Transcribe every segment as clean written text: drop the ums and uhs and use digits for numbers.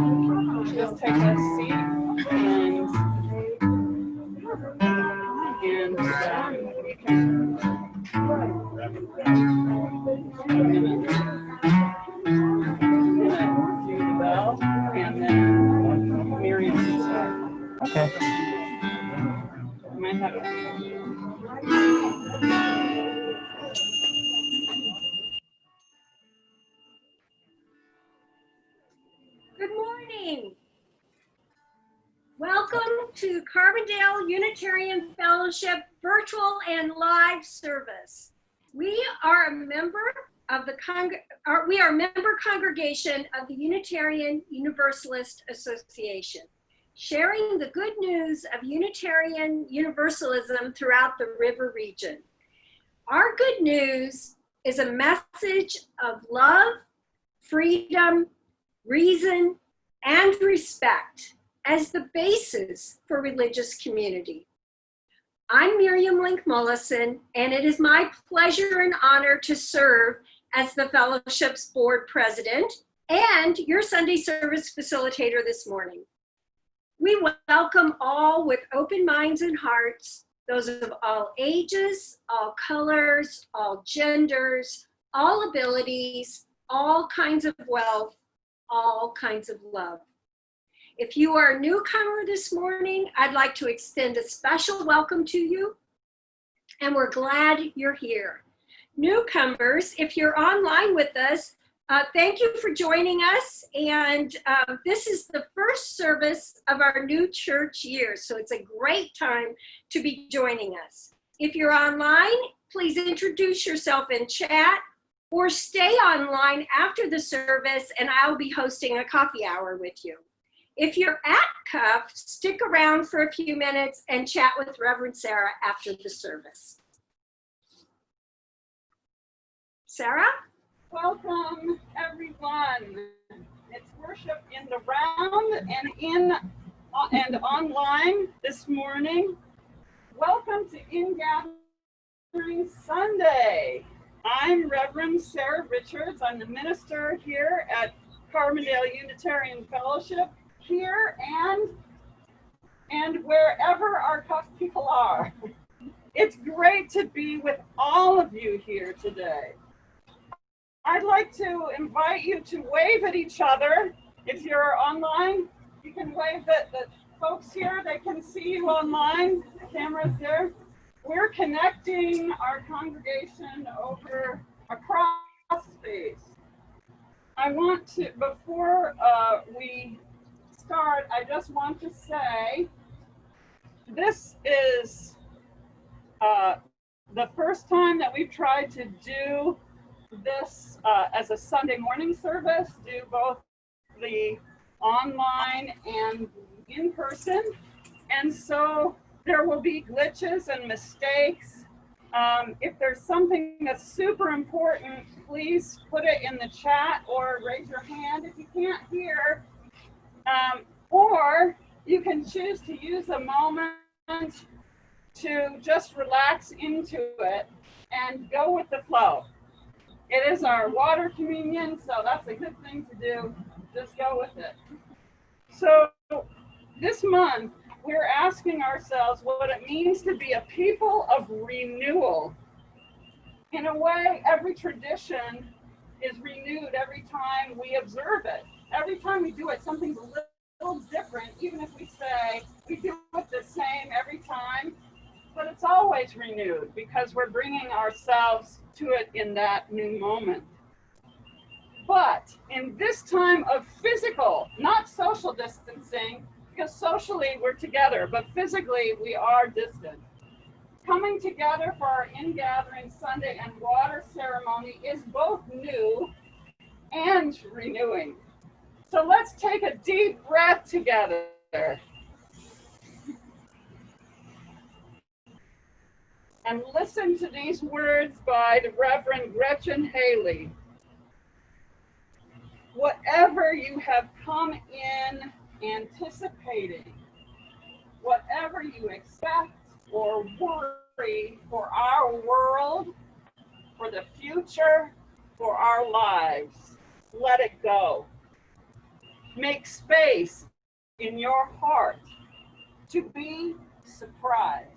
just take a seat and you can do the bell, and then Miriam can start. Okay. You might have to. Good morning. Welcome to Carbondale Unitarian Fellowship virtual and live service. We are a member of the member congregation of the Unitarian Universalist Association, sharing the good news of Unitarian Universalism throughout the river region. Our good news is a message of love, freedom, reason, and respect as the basis for religious community. I'm Miriam Link-Mullison, and it is my pleasure and honor to serve as the Fellowship's Board President and your Sunday service facilitator this morning. We welcome all with open minds and hearts, those of all ages, all colors, all genders, all abilities, all kinds of wealth, all kinds of love. If you are a newcomer this morning, I'd like to extend a special welcome to you, and we're glad you're here. Newcomers, if you're online with us, thank you for joining us, and this is the first service of our new church year, so it's a great time to be joining us. If you're online, please introduce yourself in chat, or stay online after the service, and I'll be hosting a coffee hour with you. If you're at CUF, stick around for a few minutes and chat with Reverend Sarah after the service. Sarah? Welcome, everyone. It's worship in the round and online this morning. Welcome to Ingathering Sunday. I'm Reverend Sarah Richards. I'm the minister here at Carbondale Unitarian Fellowship, here and wherever our CUF people are. It's great to be with all of you here today. I'd like to invite you to wave at each other. If you're online, you can wave at the folks here. They can see you online. The camera's there. We're connecting our congregation across space. I want to, before we start, I just want to say this is the first time that we've tried to do this as a Sunday morning service, do both the online and in person, and so there will be glitches and mistakes. If there's something that's super important, please put it in the chat or raise your hand if you can't hear. Or you can choose to use a moment to just relax into it and go with the flow. It is our water communion, so that's a good thing to do. Just go with it. So this month, we're asking ourselves what it means to be a people of renewal. In a way, every tradition is renewed every time we observe it. Every time we do it, something's a little different, even if we say we do it the same every time, but it's always renewed because we're bringing ourselves to it in that new moment. But in this time of physical, not social distancing, because socially we're together, but physically we are distant. Coming together for our Ingathering Sunday and water ceremony is both new and renewing. So let's take a deep breath together. And listen to these words by the Reverend Gretchen Haley. Whatever you have come in anticipating, whatever you expect or worry for our world, for the future, for our lives, let it go. Make space in your heart to be surprised.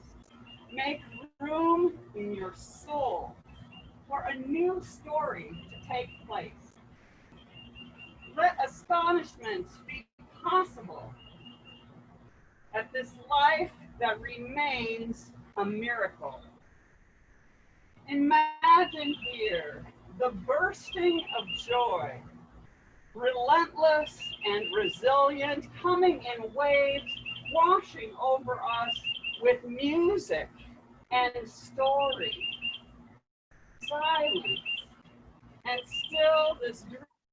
Make room in your soul for a new story to take place. Let astonishment be possible at this life that remains a miracle. Imagine here the bursting of joy, relentless and resilient, coming in waves, washing over us with music and story, silence, and still this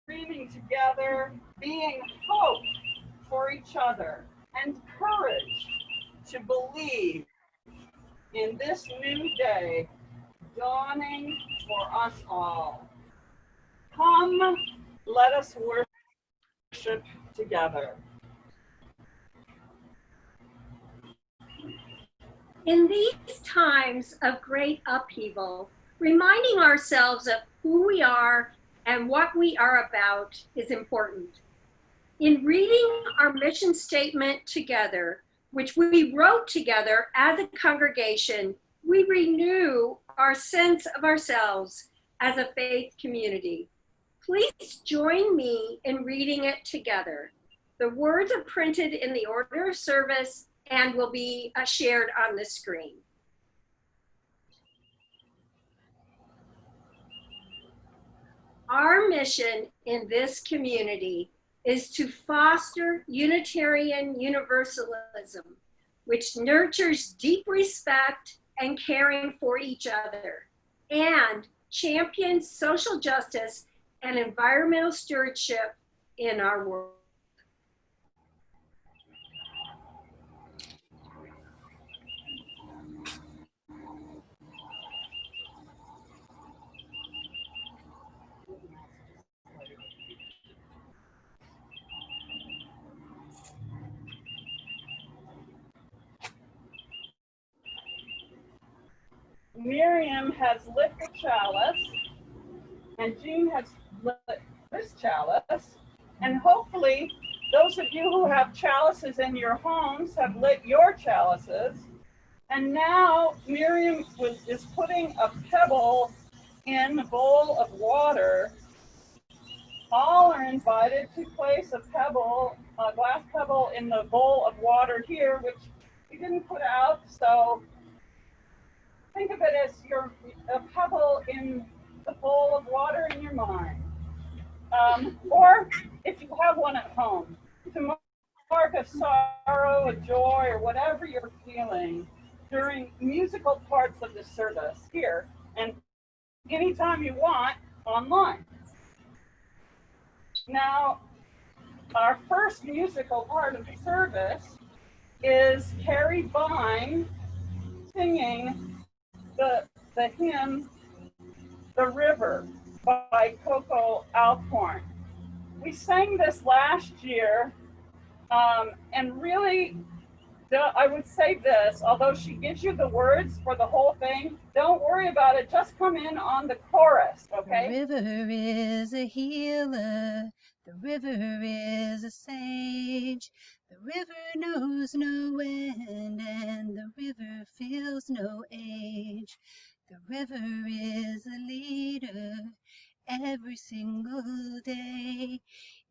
dreaming together, being hope for each other and courage to believe in this new day dawning for us all. Come, let us worship together. In these times of great upheaval, reminding ourselves of who we are and what we are about is important. In reading our mission statement together, which we wrote together as a congregation, we renew our sense of ourselves as a faith community. Please join me in reading it together. The words are printed in the order of service and will be shared on the screen. Our mission in this community is to foster Unitarian Universalism, which nurtures deep respect and caring for each other, and champions social justice and environmental stewardship in our world. Miriam has lit the chalice, and Jean has lit this chalice, and hopefully those of you who have chalices in your homes have lit your chalices. And now Miriam is putting a pebble in a bowl of water. All are invited to place a glass pebble in the bowl of water here, which we didn't put out, so think of it as a pebble in the bowl of water in your mind. Or if you have one at home, to mark a sorrow, a joy, or whatever you're feeling during musical parts of the service here, and anytime you want online. Now, our first musical part of the service is Carrie Vine singing the hymn, The River, by Coco Alcorn. We sang this last year, and really, I would say this, although she gives you the words for the whole thing, don't worry about it, just come in on the chorus, okay? The river is a healer, the river is a sage, the river knows no end, and the river feels no age. The river is a leader every single day.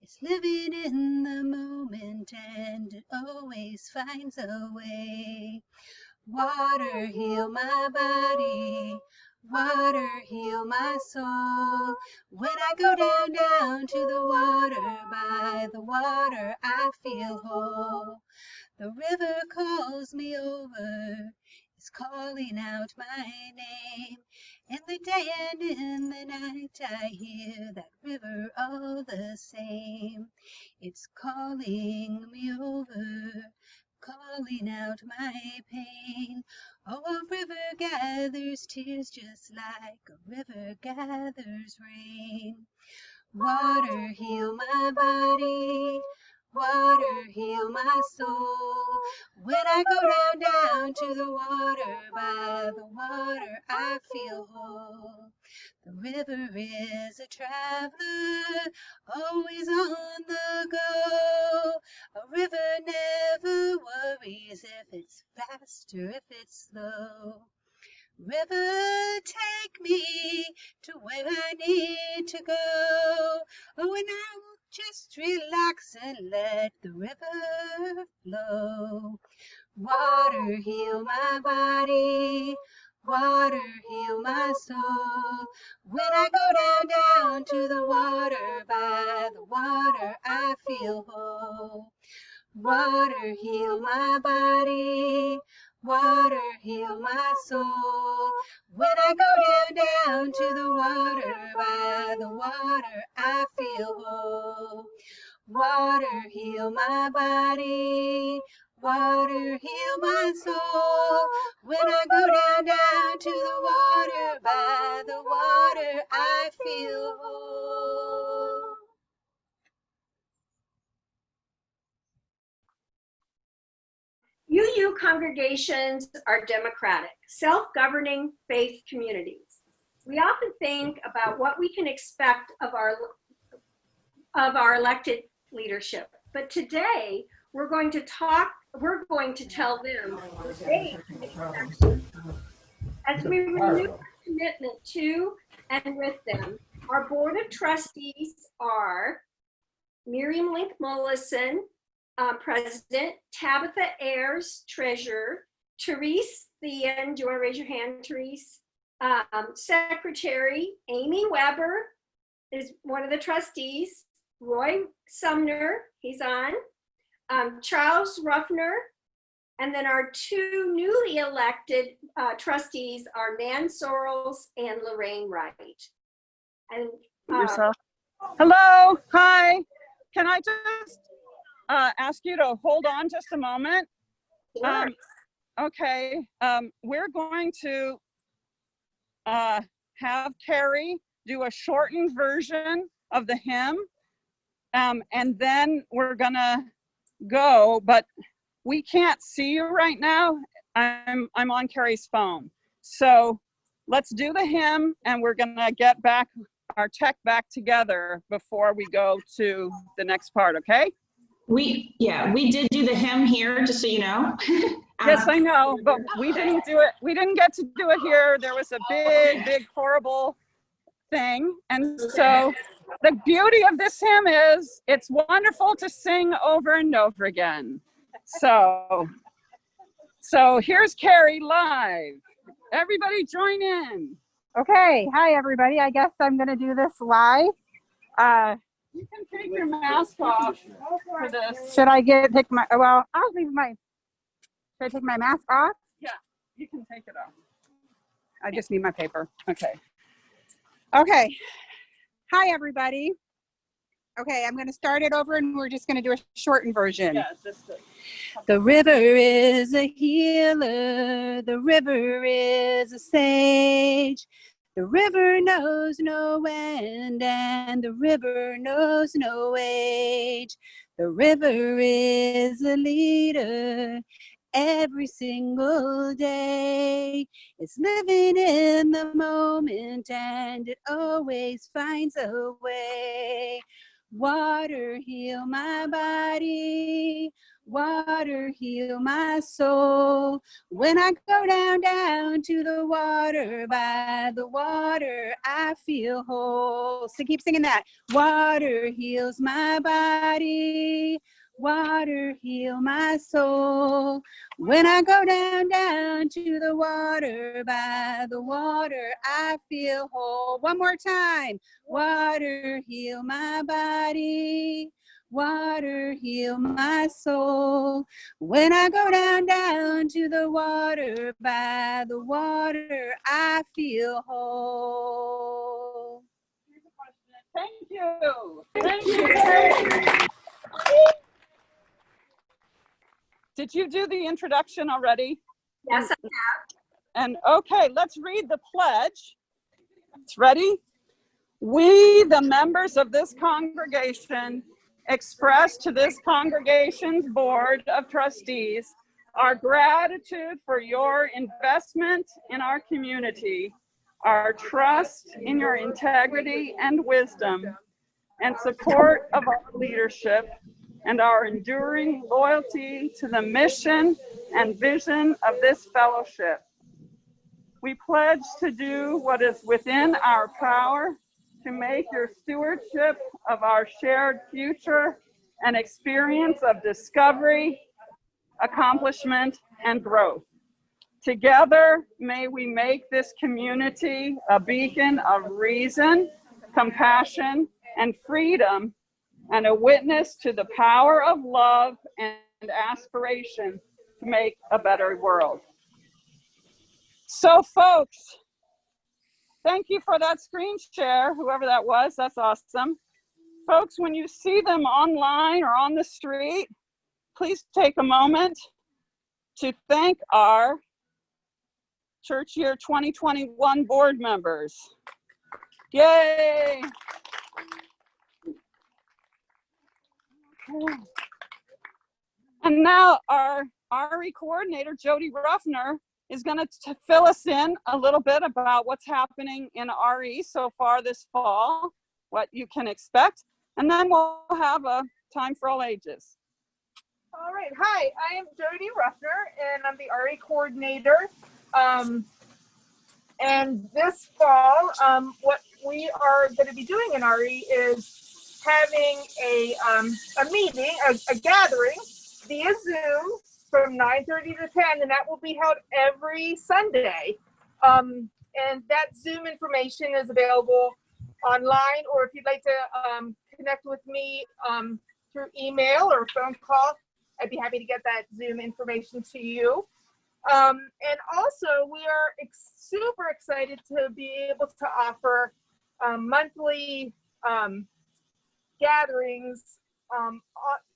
It's living in the moment, and it always finds a way. Water, heal my body. Water, heal my soul. When I go down to the water, by the water I feel whole. The river calls me over, it's calling out my name. In the day and in the night I hear that river all the same. It's calling me over, calling out my pain. Oh, a river gathers tears just like a river gathers rain. Water, heal my body. Water, heal my soul. When I go down to the water, by the water I feel whole. The river is a traveler, always on the go. faster if it's slow. River, take me to where I need to go. Oh, and I will just relax and let the river flow. Water, heal my body. Water, heal my soul. When I go down to the water, by the water I feel whole. Water, heal my body. Water, heal my soul. When I go down to the water, by the water I feel whole. Water, heal my body. Water, heal my soul. When I go down to the water, by the water I feel whole. UU congregations are democratic, self-governing faith communities. We often think about what we can expect of our elected leadership, but today we're going to tell them what they can expect. As we renew our commitment to and with them, our board of trustees are Miriam Link-Mullison, President, Tabitha Ayers, Treasurer, Therese Thean, do you want to raise your hand, Therese? Secretary, Amy Weber is one of the trustees, Roy Sumner, he's on, Charles Ruffner, and then our two newly elected trustees are Nan Sorrells and Lorraine Wright. And Hello, hi. Can I just ask you to hold on just a moment? Sure. Okay, we're going to have Carrie do a shortened version of the hymn, and then we're gonna go, but we can't see you right now. I'm on Carrie's phone. So let's do the hymn, and we're gonna get back our tech back together before we go to the next part, okay? We did do the hymn here, just so you know. Yes, I know, but we didn't do it. We didn't get to do it here. There was a big, horrible thing. And so the beauty of this hymn is it's wonderful to sing over and over again. So here's Carrie live. Everybody join in. Okay, hi everybody. I guess I'm gonna do this live. You can take your mask off for this. Should I take my, well, I'll leave my, should I take my mask off? Yeah, you can take it off. I just need my paper. Okay. Okay. Hi everybody. Okay, I'm gonna start it over and we're just gonna do a shortened version. Yeah, just The river is a healer, the river is a sage. The river knows no end and the river knows no age. The river is a leader every single day. It's living in the moment and it always finds a way. Water, heal my body. Water, heal my soul. When I go down to the water, by the water, I feel whole. So keep singing that. Water heals my body. Water, heal my soul. When I go down to the water, by the water, I feel whole. One more time. Water, heal my body. Water, heal my soul. When I go down to the water, by the water, I feel whole. thank you. Thank you. Did you do the introduction already? yes, I have. And okay, let's read the pledge. It's ready? We, the members of this congregation, express to this congregation's board of trustees our gratitude for your investment in our community, our trust in your integrity and wisdom, and support of our leadership, and our enduring loyalty to the mission and vision of this fellowship. We pledge to do what is within our power to make your stewardship of our shared future an experience of discovery, accomplishment, and growth. Together, may we make this community a beacon of reason, compassion, and freedom, and a witness to the power of love and aspiration to make a better world. So folks, thank you for that screen share, whoever that was, that's awesome. Folks, when you see them online or on the street, please take a moment to thank our Church Year 2021 board members. Yay! And now our RE coordinator, Jodi Ruffner, is going to fill us in a little bit about what's happening in RE so far this fall, what you can expect, and then we'll have a time for all ages. All right, hi, I am Jodi Ruffner, and I'm the RE coordinator. And this fall, what we are going to be doing in RE is having a meeting, a gathering via Zoom from 9:30 to 10, and that will be held every Sunday. And that Zoom information is available online, or if you'd like to connect with me through email or phone call, I'd be happy to get that Zoom information to you. And also, we are super excited to be able to offer monthly gatherings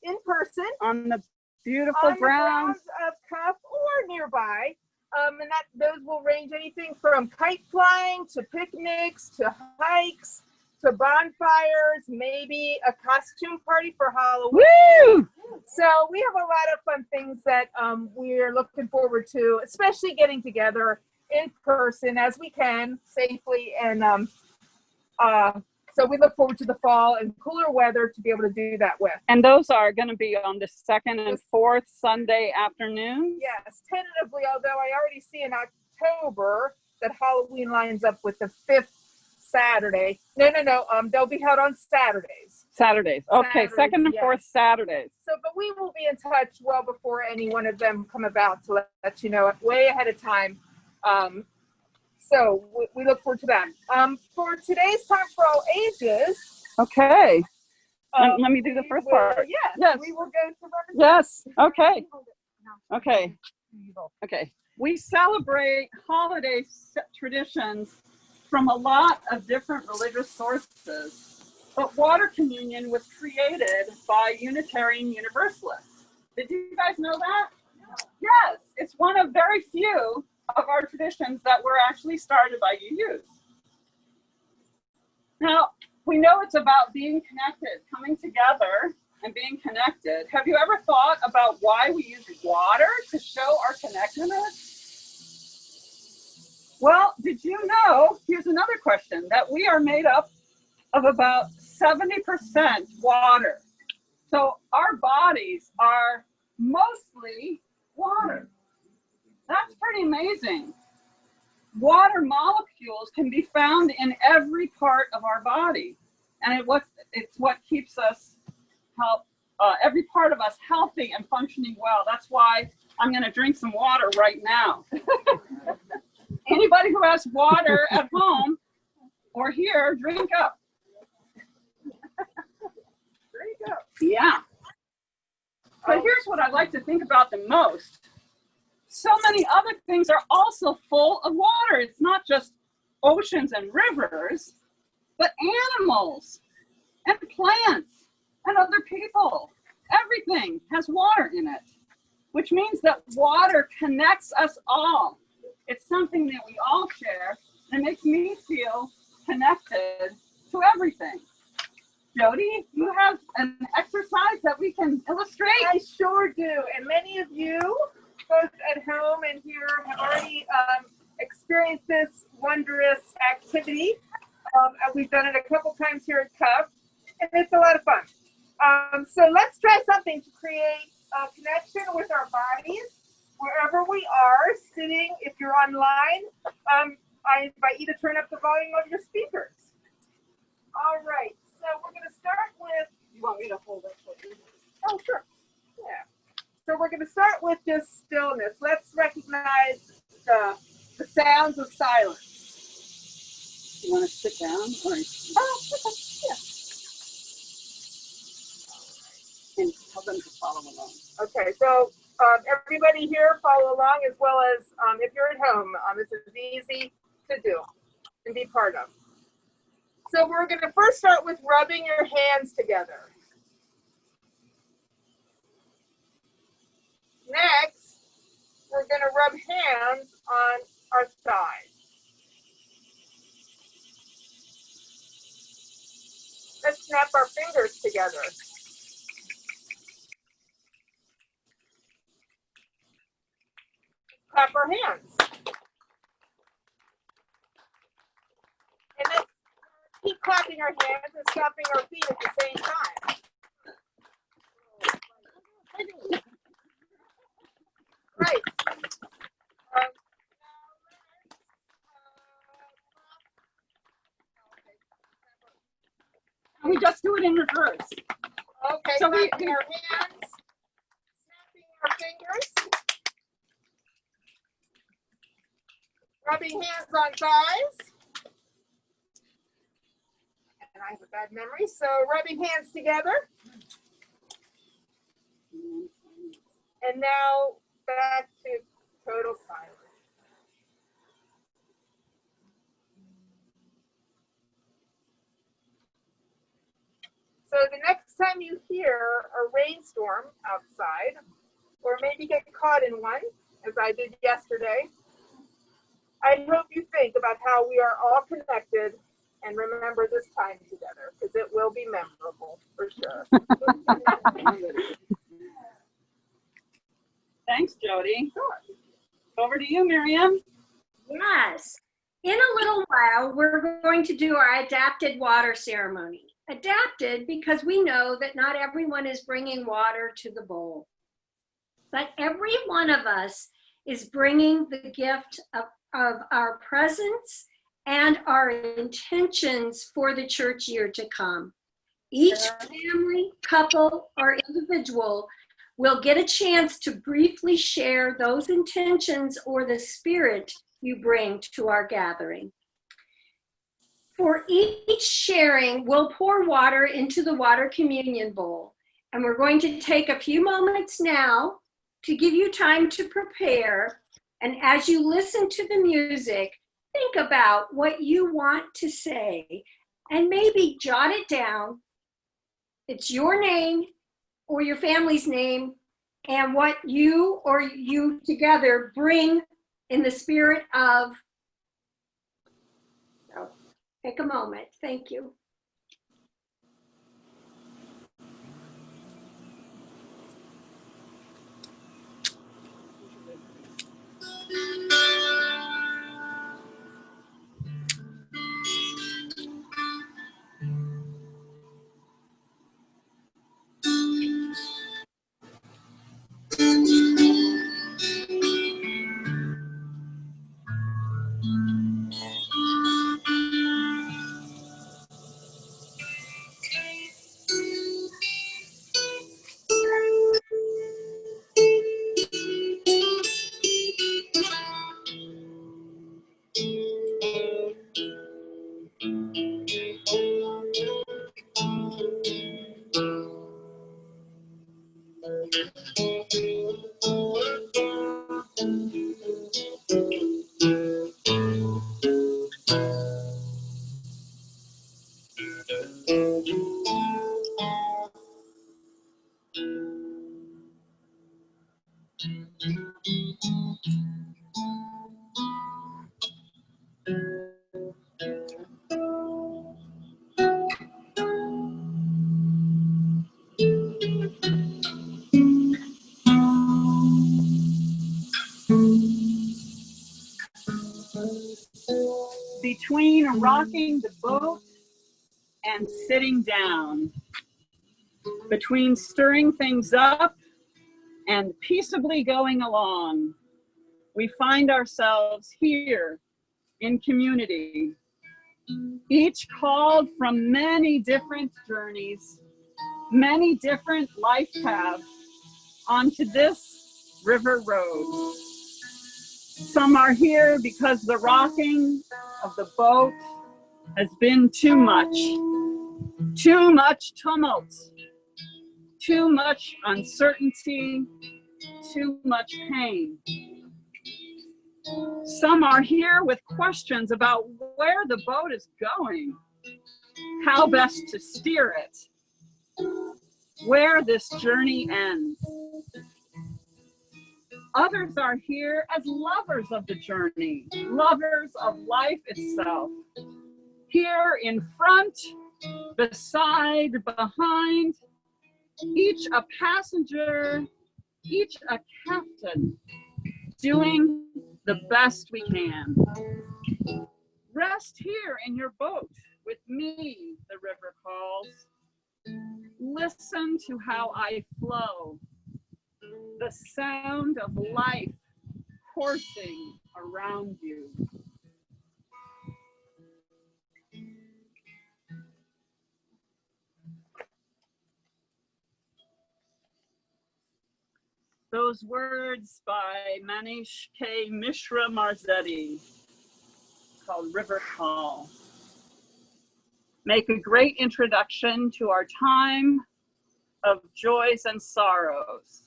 in person On the beautiful grounds of Cuff or nearby. And those will range anything from kite flying to picnics to hikes to bonfires, maybe a costume party for Halloween. Woo! So we have a lot of fun things that we're looking forward to, especially getting together in person as we can safely. And so we look forward to the fall and cooler weather to be able to do that with. And those are going to be on the second and fourth Sunday afternoons? Yes, tentatively, although I already see in October that Halloween lines up with the 5th Saturday. No, they'll be held on Saturdays. Saturdays. Okay, Saturdays, second and yes. fourth Saturdays. So, but we will be in touch well before any one of them come about to let you know way ahead of time. So we look forward to that. For today's Time for All Ages. Okay. Let me do the first part. Yes. We will go to Reverend. Yes. Okay. Okay. Okay. We celebrate holiday traditions from a lot of different religious sources, but water communion was created by Unitarian Universalists. Did you guys know that? Yes, it's one of very few of our traditions that were actually started by UUs. Now, we know it's about being connected, coming together and being connected. Have you ever thought about why we use water to show our connectedness? Well, did you know, here's another question, that we are made up of about 70% water. So our bodies are mostly water. That's pretty amazing. Water molecules can be found in every part of our body. And it's what keeps us, every part of us healthy and functioning well. That's why I'm gonna drink some water right now. Anybody who has water at home or here, drink up. Drink up. Yeah. But here's what I like to think about the most. So many other things are also full of water. It's not just oceans and rivers, but animals and plants and other people. Everything has water in it, which means that water connects us all. It's something that we all share, and it makes me feel connected to everything. Jodi, you have an exercise that we can illustrate? I sure do. And many of you, both at home and here, have already experienced this wondrous activity. We've done it a couple times here at Cuff, and it's a lot of fun. So let's try something to create a connection with our bodies we're going to start with just stillness. Let's recognize the sounds of silence. You want to sit down? Or... Oh, okay. Yeah. And tell them to follow along. Okay, so everybody here follow along, as well as if you're at home. This is easy to do and be part of. So we're going to first start with rubbing your hands together. Next, we're going to rub hands on our thighs. Let's snap our fingers together. Clap our hands. And then keep clapping our hands and stomping our feet at the same time. Right. And we just do it in reverse. Okay, So clapping our hands, snapping our fingers, rubbing hands on thighs. And I have a bad memory, so rubbing hands together. And now back to total silence. So the next time you hear a rainstorm outside, or maybe get caught in one, as I did yesterday, I hope you think about how we are all connected and remember this time together, because it will be memorable for sure. Thanks, Jodi. Over to you, Miriam. Yes. In a little while, we're going to do our adapted water ceremony. Adapted because we know that not everyone is bringing water to the bowl. But every one of us is bringing the gift of our presence and our intentions for the church year to come. Each family, couple, or individual will get a chance to briefly share those intentions or the spirit you bring to our gathering. For each sharing, we'll pour water into the water communion bowl. And we're going to take a few moments now to give you time to prepare. And as you listen to the music, think about what you want to say and maybe jot it down. It's your name or your family's name and what you or you together bring in the spirit of. So take a moment. Thank you. Between rocking the boat and sitting down, between stirring things up and peaceably going along, we find ourselves here in community, each called from many different journeys, many different life paths, onto this river road. Some are here because the rocking of the boat has been too much tumult, too much uncertainty, too much pain. Some are here with questions about where the boat is going, how best to steer it, where this journey ends. Others are here as lovers of the journey, lovers of life itself. Here in front, beside, behind, each a passenger, each a captain, doing the best we can. Rest here in your boat with me, the river calls. Listen to how I flow, the sound of life coursing around you. Those words by Manish K. Mishra Marzetti, called River Call, make a great introduction to our time of joys and sorrows.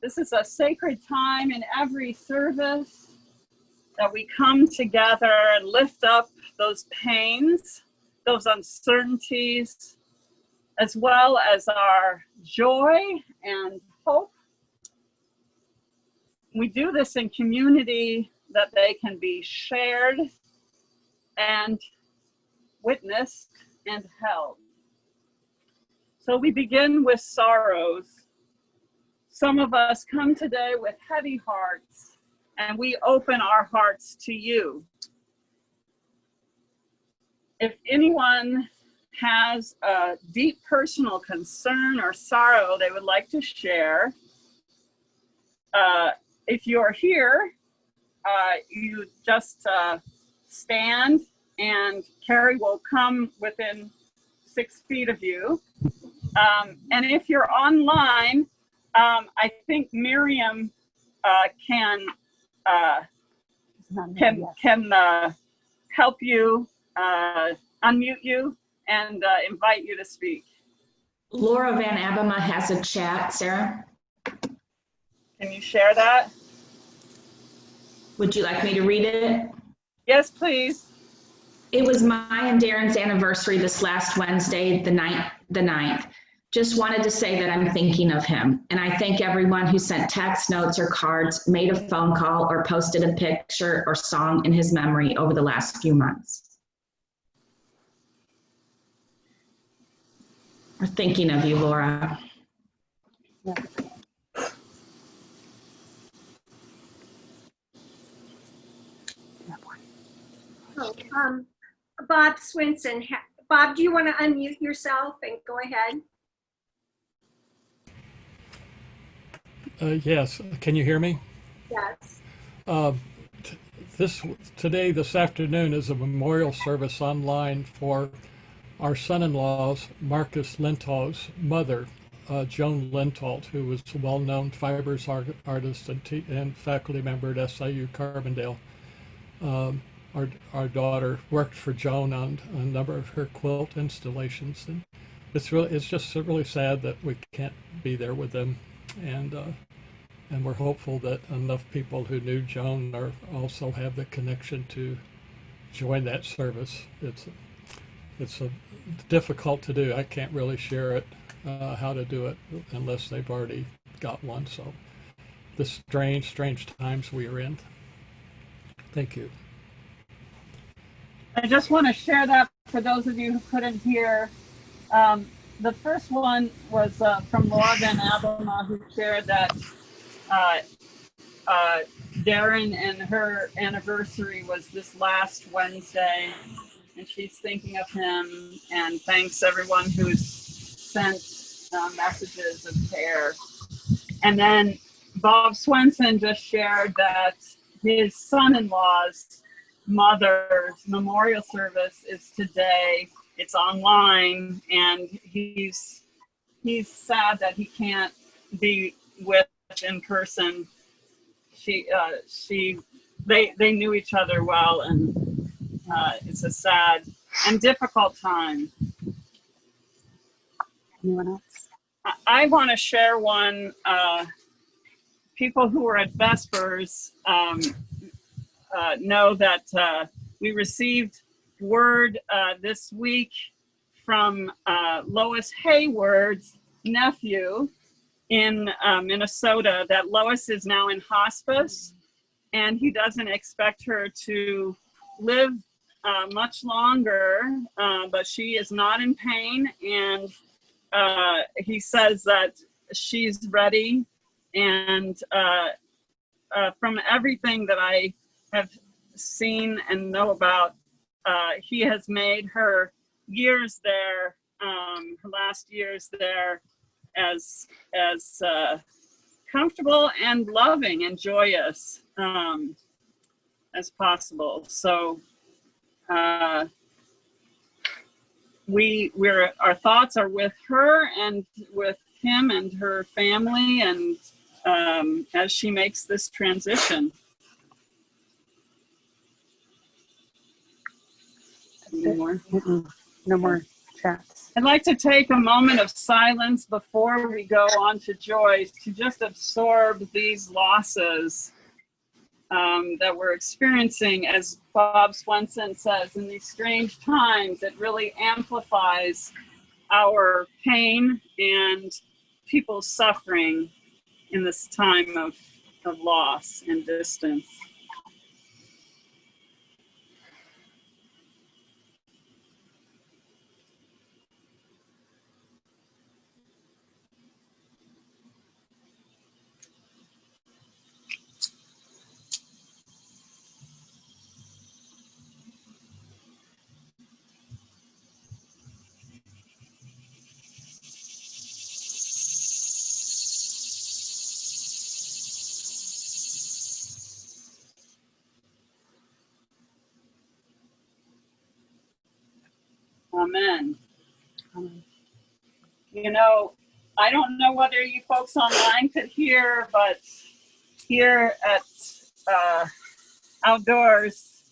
This is a sacred time in every service that we come together and lift up those pains, those uncertainties, as well as our joy and hope. We do this in community that they can be shared and witnessed and held. So we begin with sorrows. Some of us come today with heavy hearts, and we open our hearts to you. If anyone has a deep personal concern or sorrow they would like to share, if you're here, you just stand and Carrie will come within 6 feet of you. And if you're online, I think Miriam can help you, unmute you, and invite you to speak. Laura Van Abema has a chat, Sarah. Can you share that? Would you like me to read it? Yes, please. It was my and Darren's anniversary this last Wednesday, the 9th. Just wanted to say that I'm thinking of him, and I thank everyone who sent text notes or cards, made a phone call, or posted a picture or song in his memory over the last few months. We're thinking of you, Laura. Yeah. Oh, Bob Swinson. Bob, do you want to unmute yourself and go ahead? Yes. Can you hear me? Yes. This afternoon is a memorial service online for our son-in-law's, Marcus Lentau's mother, Joan Lentault, who was a well-known fibers artist and faculty member at SIU Carbondale. Our daughter worked for Joan on a number of her quilt installations, and it's just really sad that we can't be there with them, and we're hopeful that enough people who knew Joan also have the connection to join that service. It's difficult to do. I can't really share it how to do it unless they've already got one. So the strange times we are in. Thank you. I just want to share that for those of you who couldn't hear. The first one was from Laura Van Abema, who shared that Darren and her anniversary was this last Wednesday, and she's thinking of him and thanks everyone who's sent messages of care. And then Bob Swenson just shared that his son-in-law's mother's memorial service is today. It's online, and he's sad that he can't be with in person. They knew each other well, and it's a sad and difficult time. Anyone else? I want to share one. People who were at Vespers know that we received word this week from Lois Hayward's nephew in Minnesota that Lois is now in hospice, and he doesn't expect her to live much longer, but she is not in pain, and he says that she's ready, and from everything that I have seen and know about, he has made her years there, her last years there, as comfortable and loving and joyous as possible. So our thoughts are with her and with him and her family, and as she makes this transition. No more? No more chats. I'd like to take a moment of silence before we go on to Joyce to just absorb these losses that we're experiencing. As Bob Swenson says, in these strange times, it really amplifies our pain and people's suffering in this time of loss and distance. Amen. You know, I don't know whether you folks online could hear, but here at outdoors,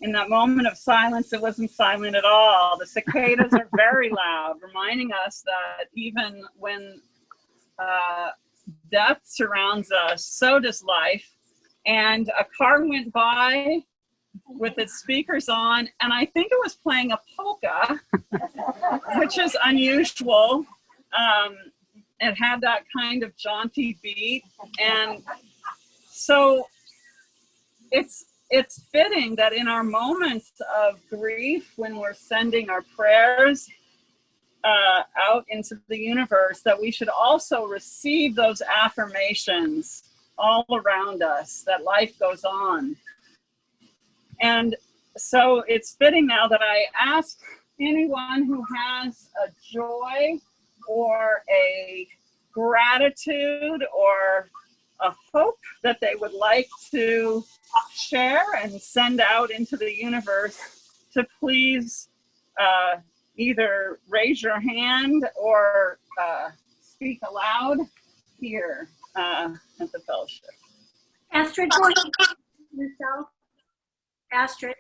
in that moment of silence, it wasn't silent at all. The cicadas are very loud, reminding us that even when death surrounds us, so does life. And a car went by with its speakers on, and I think it was playing a polka, which is unusual. It had that kind of jaunty beat, and so it's fitting that in our moments of grief, when we're sending our prayers out into the universe, that we should also receive those affirmations all around us, that life goes on. And so it's fitting now that I ask anyone who has a joy or a gratitude or a hope that they would like to share and send out into the universe to please either raise your hand or speak aloud here at the fellowship. Astrid, go ahead. Yourself. Astrid.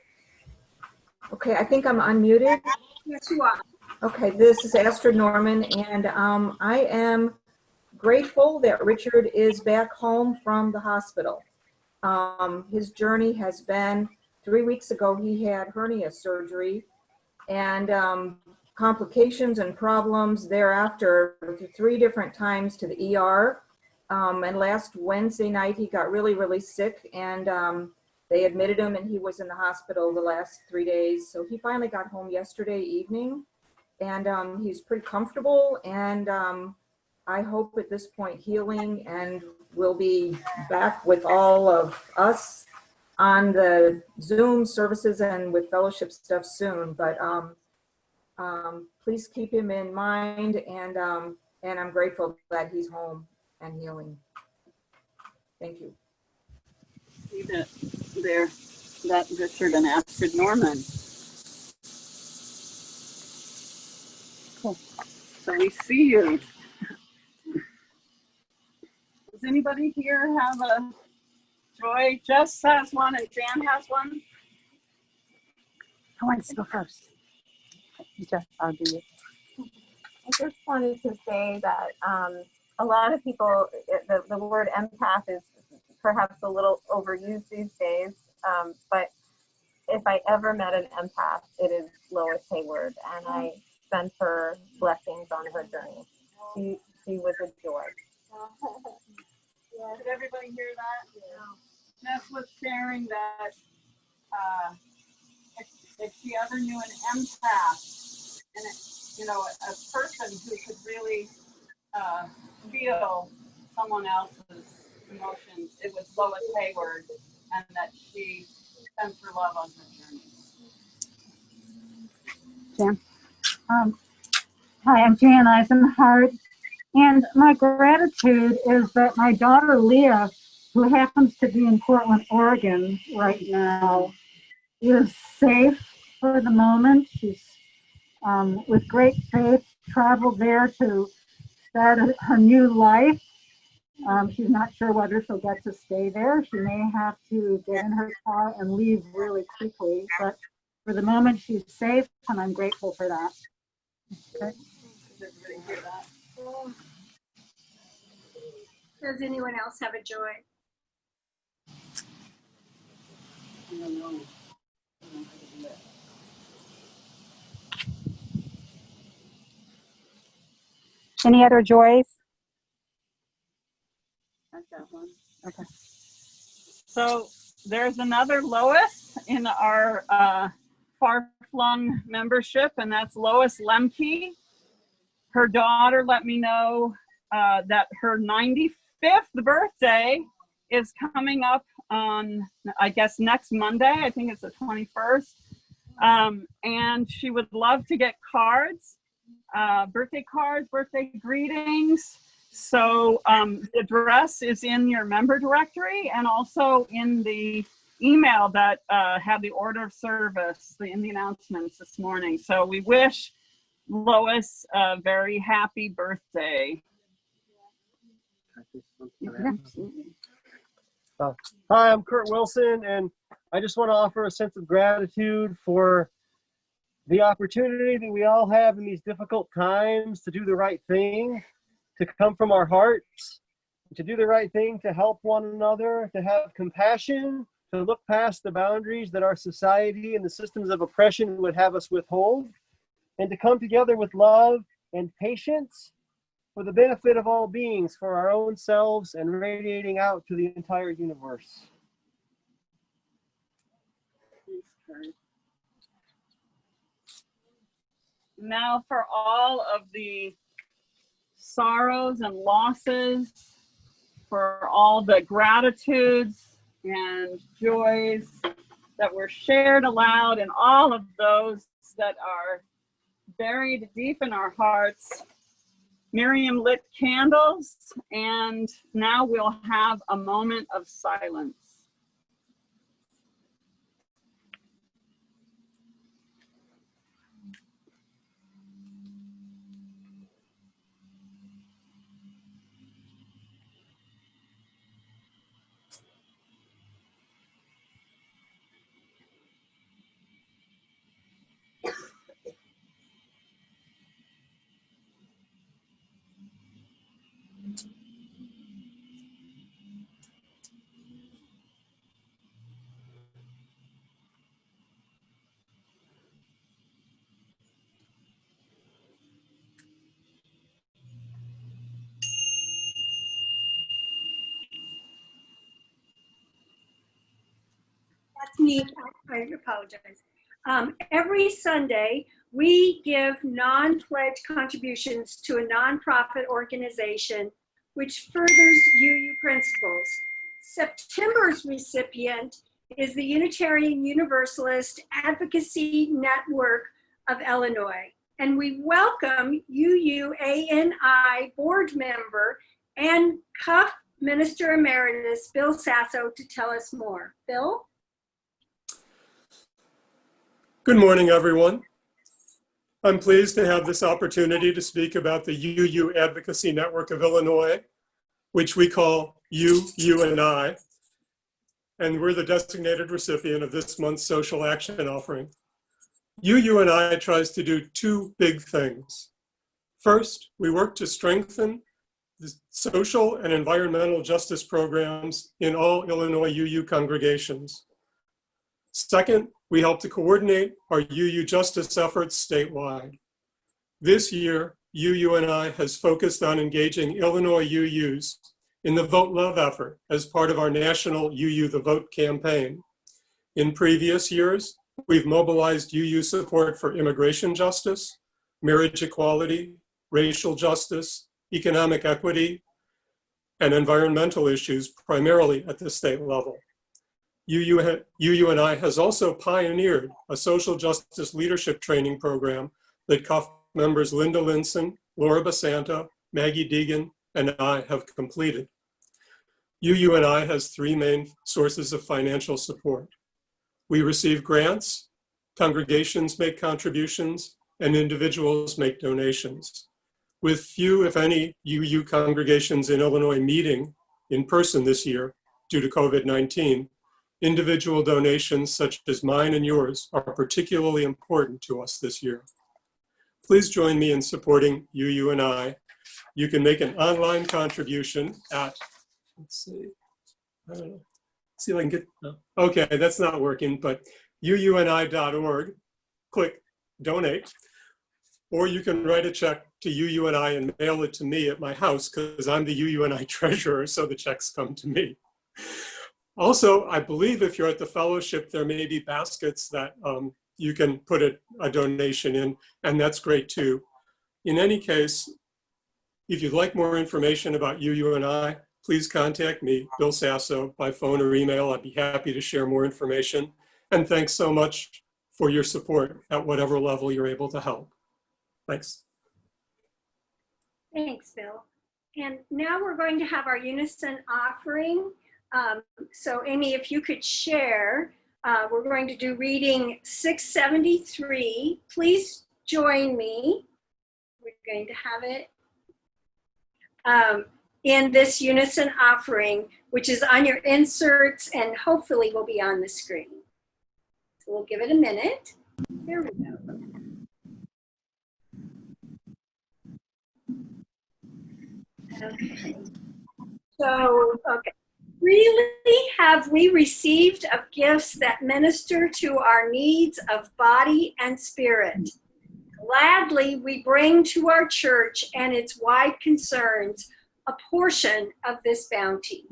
Okay, I think I'm unmuted. Yes, you are. Okay, this is Astrid Norman, and I am grateful that Richard is back home from the hospital. His journey has been, 3 weeks ago he had hernia surgery, and complications and problems thereafter 3 different times to the ER. And last Wednesday night he got really, really sick, and they admitted him, and he was in the hospital the last 3 days. So he finally got home yesterday evening, and he's pretty comfortable, and I hope at this point healing, and we'll be back with all of us on the Zoom services and with fellowship stuff soon. But please keep him in mind, and I'm grateful that he's home and healing. Thank you. See that there, that Richard and Astrid Norman. Cool. So we see you. Does anybody here have a joy? Jess has one and Jan has one. Who wants to go first? Jess, I'll do it. I just wanted to say that a lot of people, the word empath is perhaps a little overused these days, but if I ever met an empath, it is Lois Hayward, and I sent her blessings on her journey. She was a joy. Did everybody hear that? Yeah. Jess was sharing that if she ever knew an empath, and a person who could really feel someone else's emotions, it was Lois Hayward, and that she sent her love on her journey. Jan? Hi, I'm Jan Eisenhardt, and my gratitude is that my daughter Leah, who happens to be in Portland, Oregon right now, is safe for the moment. She's, with great faith, traveled there to start her new life. She's not sure whether she'll get to stay there. She may have to get in her car and leave really quickly, but for the moment she's safe, and I'm grateful for that. Okay. Does anyone else have a joy? Any other joys? I got one. Okay. So there's another Lois in our far-flung membership, and that's Lois Lemke. Her daughter let me know that her 95th birthday is coming up on, I guess, next Monday. I think it's the 21st. And she would love to get cards, birthday cards, birthday greetings. So the address is in your member directory and also in the email that had the order of service, in the announcements this morning. So we wish Lois a very happy birthday. Hi, I'm Kurt Wilson, and I just want to offer a sense of gratitude for the opportunity that we all have in these difficult times to do the right thing, to come from our hearts, to do the right thing, to help one another, to have compassion, to look past the boundaries that our society and the systems of oppression would have us withhold, and to come together with love and patience for the benefit of all beings, for our own selves, and radiating out to the entire universe. Now for all of the sorrows and losses, for all the gratitudes and joys that were shared aloud, and all of those that are buried deep in our hearts, Miriam lit candles, and now we'll have a moment of silence. That's me. I apologize. Every Sunday, we give non-pledge contributions to a nonprofit organization which furthers UU principles. September's recipient is the Unitarian Universalist Advocacy Network of Illinois. And we welcome UUANI board member and CUF Minister Emeritus Bill Sasso to tell us more. Bill? Good morning, everyone. I'm pleased to have this opportunity to speak about the UU Advocacy Network of Illinois. which we call You, and I, and we're the designated recipient of this month's social action offering. You, and I tries to do two big things. First, we work to strengthen the social and environmental justice programs in all Illinois UU congregations. Second, we help to coordinate our UU justice efforts statewide. This year, UU and I has focused on engaging Illinois UUs in the Vote Love effort as part of our national UU the Vote campaign. In previous years, we've mobilized UU support for immigration justice, marriage equality, racial justice, economic equity, and environmental issues primarily at the state level. UU and I has also pioneered a social justice leadership training program that CUF members Linda Linson, Laura Basanta, Maggie Deegan, and I have completed. UU and I has three main sources of financial support. We receive grants, congregations make contributions, and individuals make donations. With few, if any, UU congregations in Illinois meeting in person this year due to COVID-19, individual donations such as mine and yours are particularly important to us this year. Please join me in supporting UU and I. You can make an online contribution at, let's see, I don't know, see if I can get, no. Okay, that's not working, but uuni.org, click donate, or you can write a check to UU and I and mail it to me at my house because I'm the UU and I treasurer, so the checks come to me. Also, I believe if you're at the fellowship, there may be baskets that you can put a donation in, and that's great too. In any case, if you'd like more information about UU and I, please contact me, Bill Sasso, by phone or email. I'd be happy to share more information. And thanks so much for your support at whatever level you're able to help. Thanks. Thanks, Bill. And now we're going to have our unison offering. So Amy, if you could share, we're going to do reading 673. Please join me. We're going to have it in this unison offering, which is on your inserts and hopefully will be on the screen. So we'll give it a minute. There we go. Okay. So, okay. Really have we received of gifts that minister to our needs of body and spirit. Gladly we bring to our church and its wide concerns a portion of this bounty.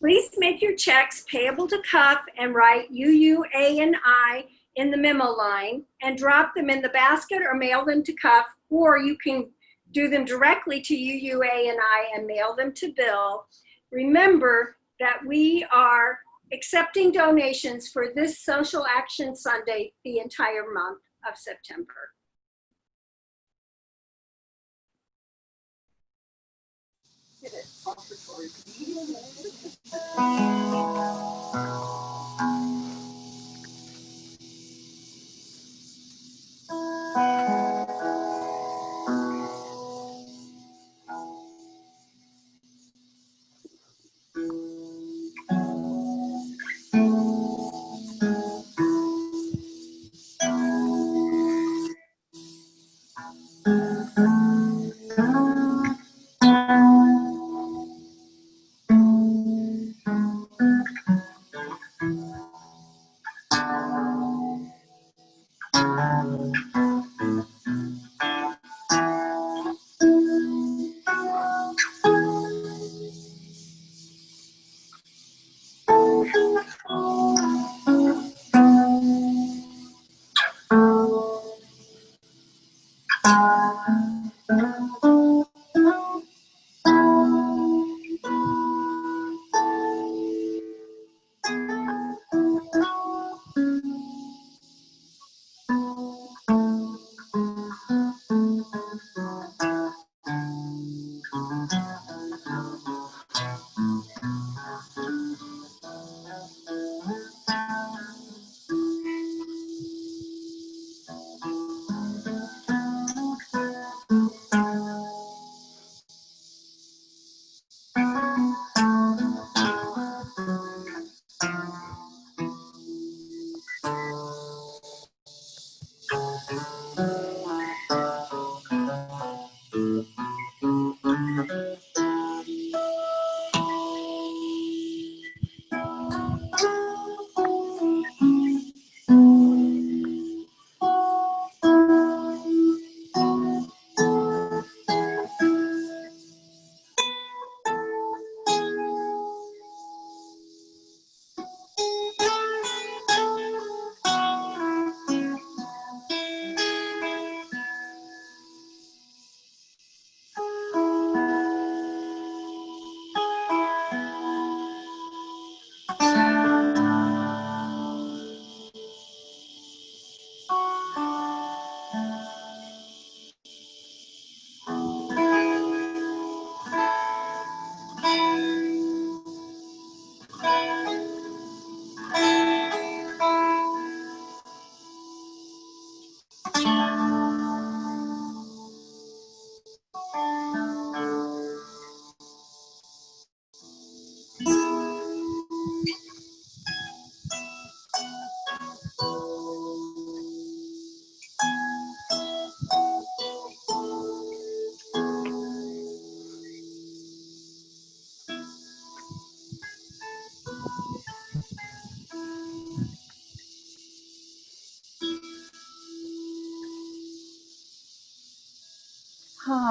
Please make your checks payable to CUF and write UUA and I in the memo line and drop them in the basket or mail them to CUF, or you can do them directly to UUA and I and mail them to Bill. Remember that we are accepting donations for this Social Action Sunday the entire month of September.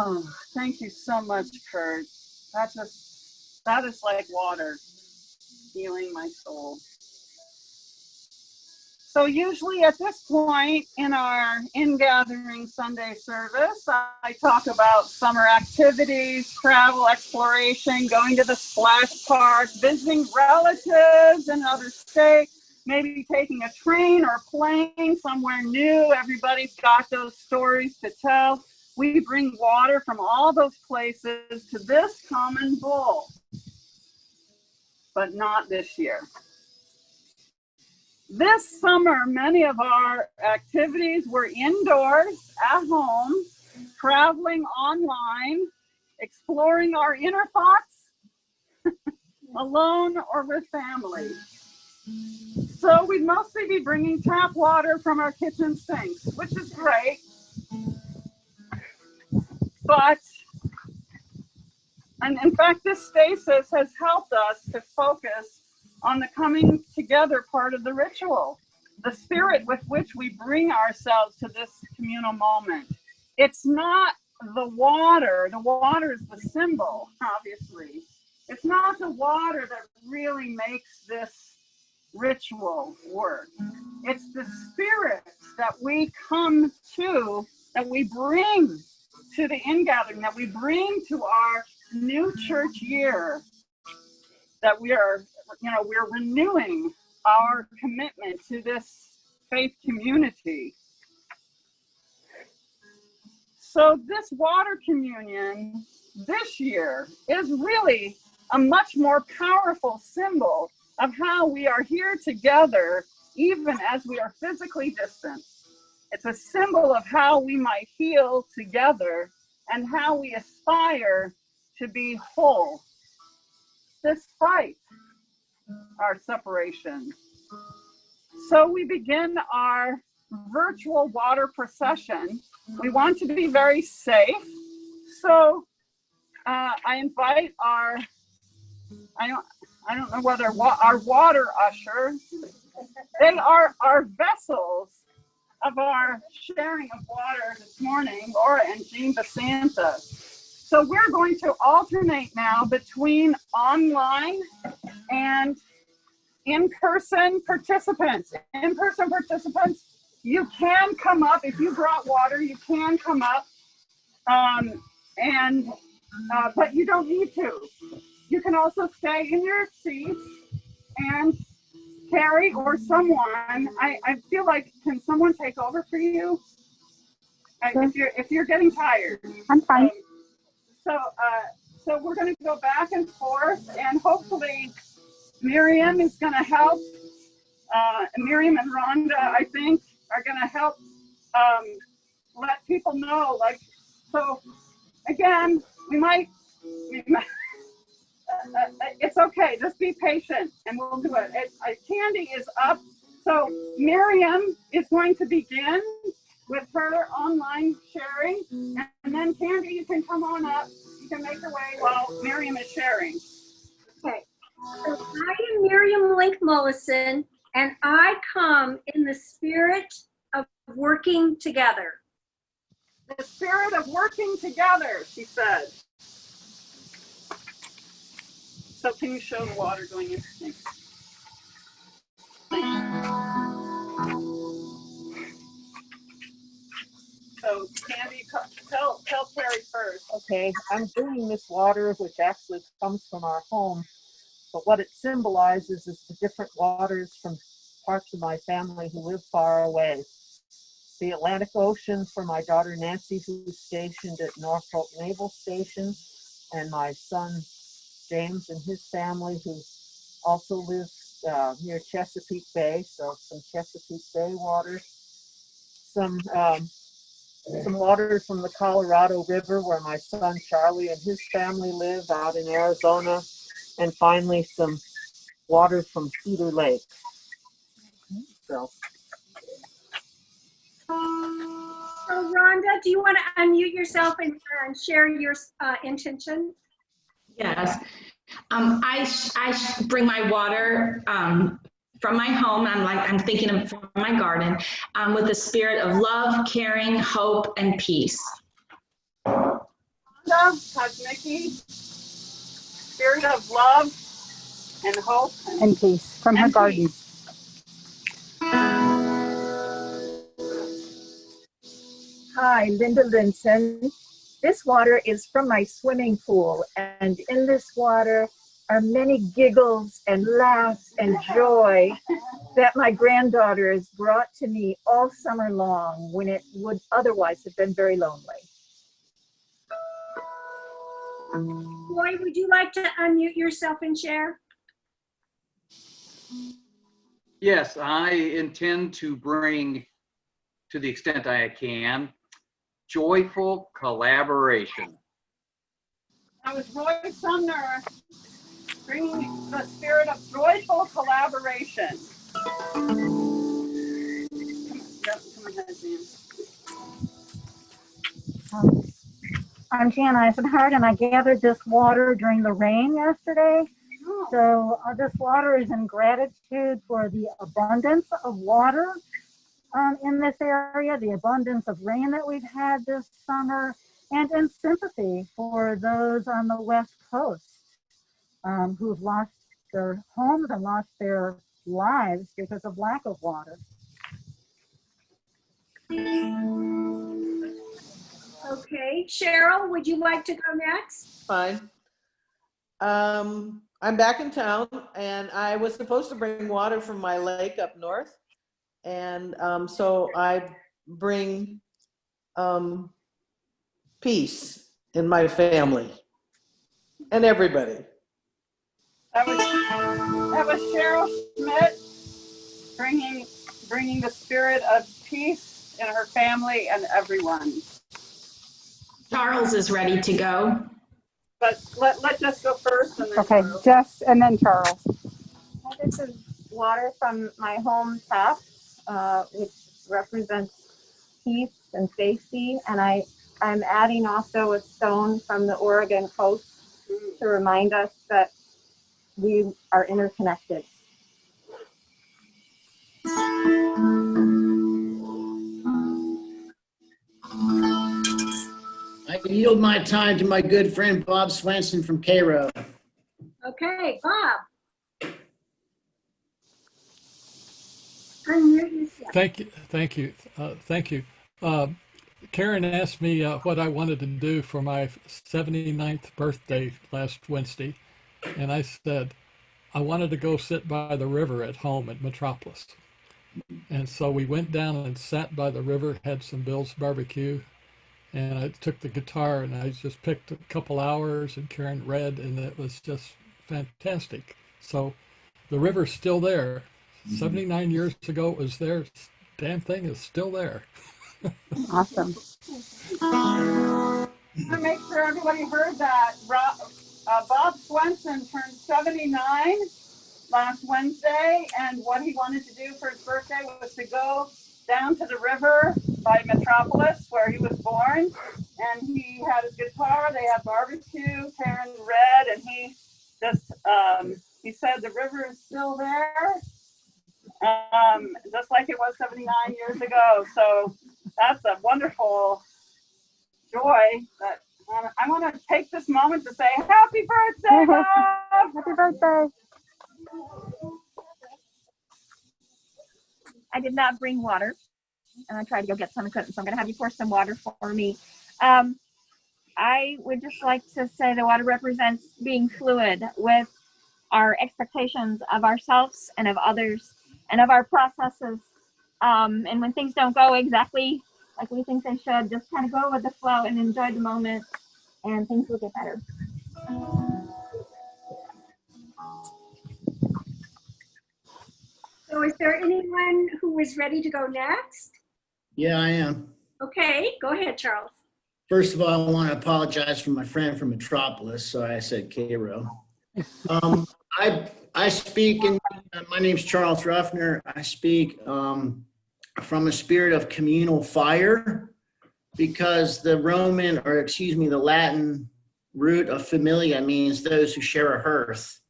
Oh, thank you so much, Kurt. That is like water, healing my soul. So usually at this point in our Ingathering Sunday service, I talk about summer activities, travel, exploration, going to the splash park, visiting relatives in another state, maybe taking a train or plane somewhere new. Everybody's got those stories to tell. We bring water from all those places to this common bowl, but not this year. This summer, many of our activities were indoors, at home, traveling online, exploring our inner thoughts, alone or with family. So we'd mostly be bringing tap water from our kitchen sinks, which is great. But, and in fact, this stasis has helped us to focus on the coming together part of the ritual, the spirit with which we bring ourselves to this communal moment. It's not the water is the symbol, obviously. It's not the water that really makes this ritual work. It's the spirits that we come to, that we bring to the ingathering, that we bring to our new church year, that we're renewing our commitment to this faith community. So this water communion this year is really a much more powerful symbol of how we are here together, even as we are physically distant. It's a symbol of how we might heal together and how we aspire to be whole, despite our separation. So we begin our virtual water procession. We want to be very safe. So I invite our, I don't know whether our water ushers, they are our vessels of our sharing of water this morning, Laura and Jean Basanta. So we're going to alternate now between online and in-person participants. In-person participants, you can come up. If you brought water, you can come up, but you don't need to. You can also stay in your seats, and Carrie or someone, I feel like, can someone take over for you? If you're getting tired. I'm fine. So we're going to go back and forth, and hopefully Miriam is going to help. Miriam and Rhonda, I think, are going to help let people know. Like, so again, we might it's okay. Just be patient, and we'll do it. Candy is up, so Miriam is going to begin with her online sharing, and then Candy, you can come on up. You can make your way while Miriam is sharing. Okay. So I am Miriam Link-Mullison, and I come in the spirit of working together. The spirit of working together, she said. So can you show the water going in? Thanks. So Candy, tell Terry first. Okay, I'm bringing this water, which actually comes from our home, but what it symbolizes is the different waters from parts of my family who live far away. The Atlantic Ocean for my daughter Nancy, who's stationed at Norfolk Naval Station, and my son James and his family, who also lives near Chesapeake Bay, so some Chesapeake Bay water. Some water from the Colorado River, where my son Charlie and his family live out in Arizona, and finally some water from Cedar Lake. So Rhonda, do you want to unmute yourself and share your intention? Yes. I bring my water from my home. I'm thinking of from my garden with the spirit of love, caring, hope, and peace. has Mickey, spirit of love and hope And peace from her and garden. peace. Hi, Linda Linson. This water is from my swimming pool, and in this water are many giggles and laughs and joy that my granddaughter has brought to me all summer long when it would otherwise have been very lonely. Joy, would you like to unmute yourself and share? Yes, I intend to bring, to the extent I can, joyful collaboration. That was Roy Sumner bringing the spirit of joyful collaboration. Come ahead, Jan. I'm Jan Eisenhardt, and I gathered this water during the rain yesterday. So this water is in gratitude for the abundance of water in this area, the abundance of rain that we've had this summer, and in sympathy for those on the West Coast who've lost their homes and lost their lives because of lack of water. Okay, Cheryl, would you like to go next? Fine. I'm back in town, and I was supposed to bring water from my lake up north. And so I bring peace in my family and everybody. That was Cheryl Schmidt bringing the spirit of peace in her family and everyone. Charles is ready to go. But let Jess go first. And then Okay, Charles. Jess and then Charles. This is water from my home tap, which represents peace and safety. And I'm adding also a stone from the Oregon coast to remind us that we are interconnected. I yield my time to my good friend Bob Swenson from Cairo. Okay, Bob. Unmute yourself. Thank you. Karen asked me what I wanted to do for my 79th birthday last Wednesday, and I said I wanted to go sit by the river at home at Metropolis. And so we went down and sat by the river, had some Bill's barbecue, and I took the guitar and I just picked a couple hours, and Karen read, and it was just fantastic. So the river's still there. 79 years ago it was there. Damn thing is still there. Awesome. To make sure everybody heard that, Bob Swenson turned 79 last Wednesday, and what he wanted to do for his birthday was to go down to the river by Metropolis, where he was born, and he had his guitar, they had barbecue, Karen read, and he just, he said the river is still there, just like it was 79 years ago. So that's a wonderful joy that I want to take this moment to say happy birthday, Bob! Happy birthday. I did not bring water, and I tried to go get some and couldn't, so I'm going to have you pour some water for me. I would just like to say the water represents being fluid with our expectations of ourselves and of others and of our processes. And when things don't go exactly like we think they should, just kind of go with the flow and enjoy the moment, and things will get better. So is there anyone who is ready to go next? Yeah, I am. Okay, go ahead, Charles. First of all, I want to apologize for my friend from Metropolis, so I said Cairo. I speak in, my name's Charles Ruffner. I speak from a spirit of communal fire, because the the Latin root of familia means those who share a hearth.